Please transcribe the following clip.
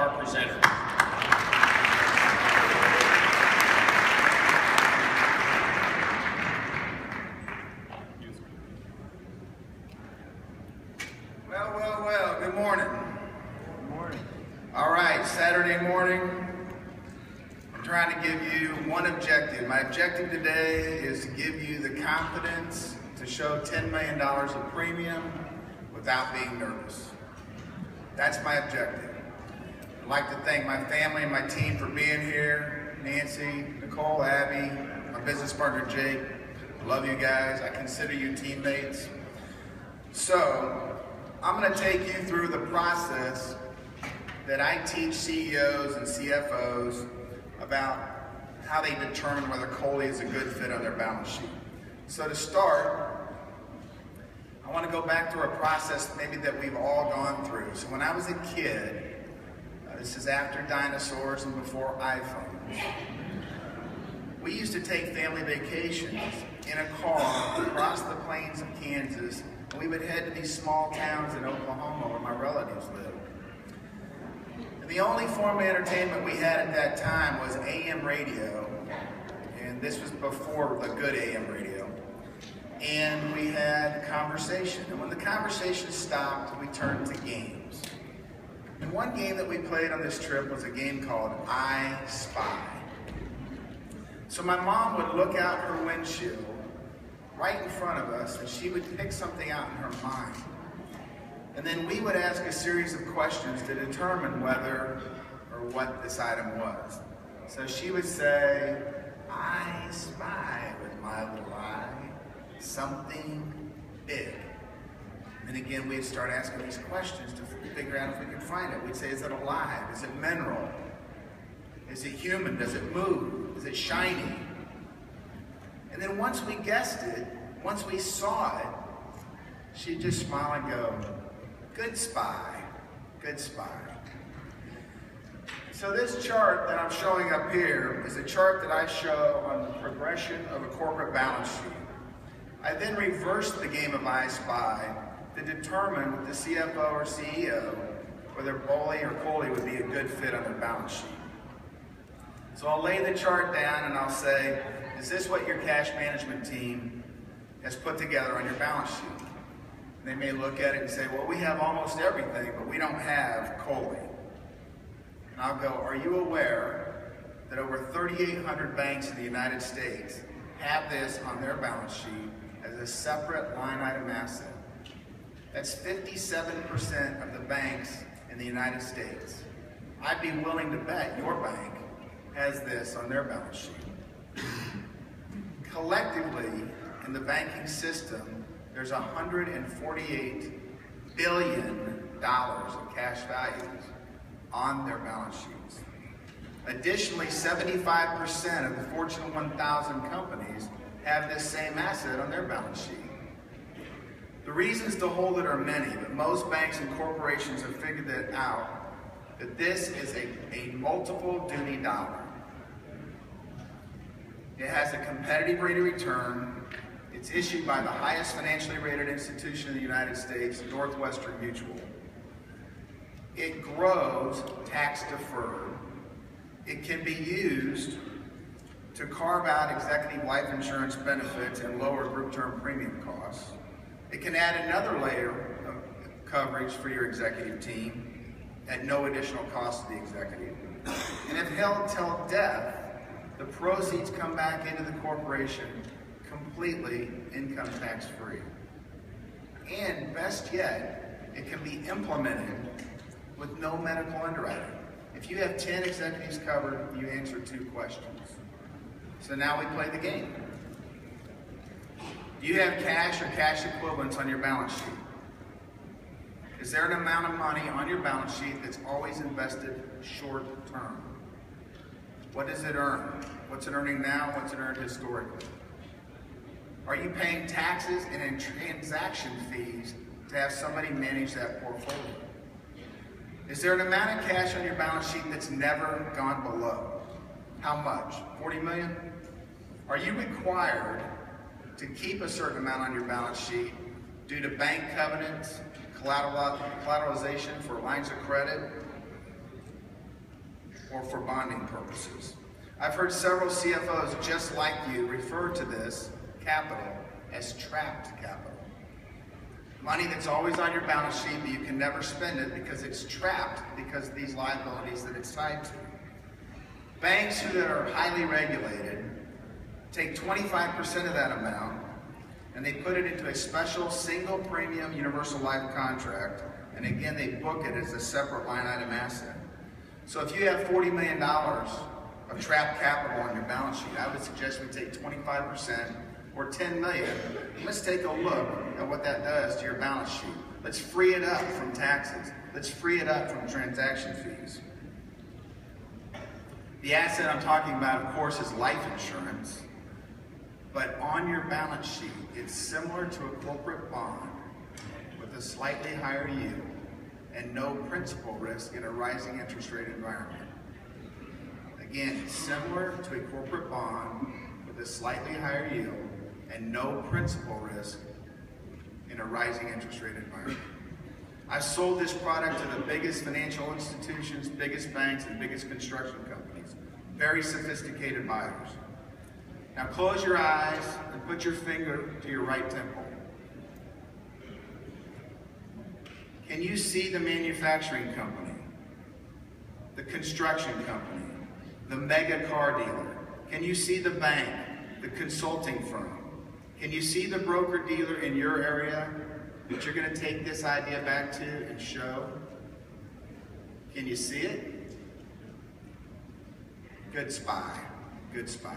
our presenter. Well, good morning. Good morning. All right, Saturday morning. I'm trying to give you one objective. My objective today is to give you the confidence to show $10 million of premium without being nervous. That's my objective. I'd like to thank my family and my team for being here. Nancy, Nicole, Abby, my business partner Jake. I love you guys. I consider you teammates. So, I'm going to take you through the process that I teach CEOs and CFOs about how they determine whether COLI is a good fit on their balance sheet. So to start, I want to go back through a process maybe that we've all gone through. So when I was a kid, this is after dinosaurs and before iPhones, we used to take family vacations in a car across the plains of Kansas. We would head to these small towns in Oklahoma where my relatives lived. And the only form of entertainment we had at that time was AM radio. And this was before the good AM radio. And we had conversation. And when the conversation stopped, we turned to games. And one game that we played on this trip was a game called I Spy. So my mom would look out her windshield right in front of us, and she would pick something out in her mind. And then we would ask a series of questions to determine whether or what this item was. So she would say, I spy with my little eye something big. And again, we'd start asking these questions to figure out if we could find it. We'd say, is it alive? Is it mineral? Is it human? Does it move? Is it shiny? And then once we guessed it, once we saw it, she'd just smile and go, good spy, good spy. So this chart that I'm showing up here is a chart that I show on the progression of a corporate balance sheet. I then reverse the game of I Spy to determine with the CFO or CEO whether BOLI or COLI would be a good fit on their balance sheet. So I'll lay the chart down and I'll say, is this what your cash management team has put together on your balance sheet? And they may look at it and say, well, we have almost everything, but we don't have COLI. And I'll go, are you aware that over 3,800 banks in the United States have this on their balance sheet as a separate line item asset? That's 57% of the banks in the United States. I'd be willing to bet your bank has this on their balance sheet. Collectively, in the banking system, there's $148 billion of cash values on their balance sheets. Additionally, 75% of the Fortune 1000 companies have this same asset on their balance sheet. The reasons to hold it are many, but most banks and corporations have figured that out, that this is a multiple duty dollar. It has a competitive rate of return. It's issued by the highest financially rated institution in the United States, Northwestern Mutual. It grows tax deferred. It can be used to carve out executive life insurance benefits and lower group term premium costs. It can add another layer of coverage for your executive team at no additional cost to the executive. And if held till death, the proceeds come back into the corporation completely income tax free. And best yet, it can be implemented with no medical underwriting. If you have 10 executives covered, you answer 2 questions. So now we play the game. Do you have cash or cash equivalents on your balance sheet? Is there an amount of money on your balance sheet that's always invested short term? What does it earn? What's it earning now? What's it earned historically? Are you paying taxes and transaction fees to have somebody manage that portfolio? Is there an amount of cash on your balance sheet that's never gone below? How much? 40 million? Are you required to keep a certain amount on your balance sheet due to bank covenants, collateralization for lines of credit? or for bonding purposes. I've heard several CFOs just like you refer to this capital as trapped capital. Money that's always on your balance sheet, but you can never spend it because it's trapped because of these liabilities that it's tied to. Banks that are highly regulated take 25% of that amount and they put it into a special single premium universal life contract, and again they book it as a separate line item asset. So if you have $40 million of trapped capital on your balance sheet, I would suggest we take 25% or $10 million. Let's take a look at what that does to your balance sheet. Let's free it up from taxes. Let's free it up from transaction fees. The asset I'm talking about, of course, is life insurance, but on your balance sheet, it's similar to a corporate bond with a slightly higher yield and no principal risk in a rising interest rate environment. Again, it's similar to a corporate bond with a slightly higher yield and no principal risk in a rising interest rate environment. I've sold this product to the biggest financial institutions, biggest banks, and biggest construction companies. Very sophisticated buyers. Now close your eyes and put your finger to your right temple. Can you see the manufacturing company, the construction company, the mega car dealer? Can you see the bank, the consulting firm? Can you see the broker dealer in your area that you're going to take this idea back to and show? Can you see it? Good spy. Good spy.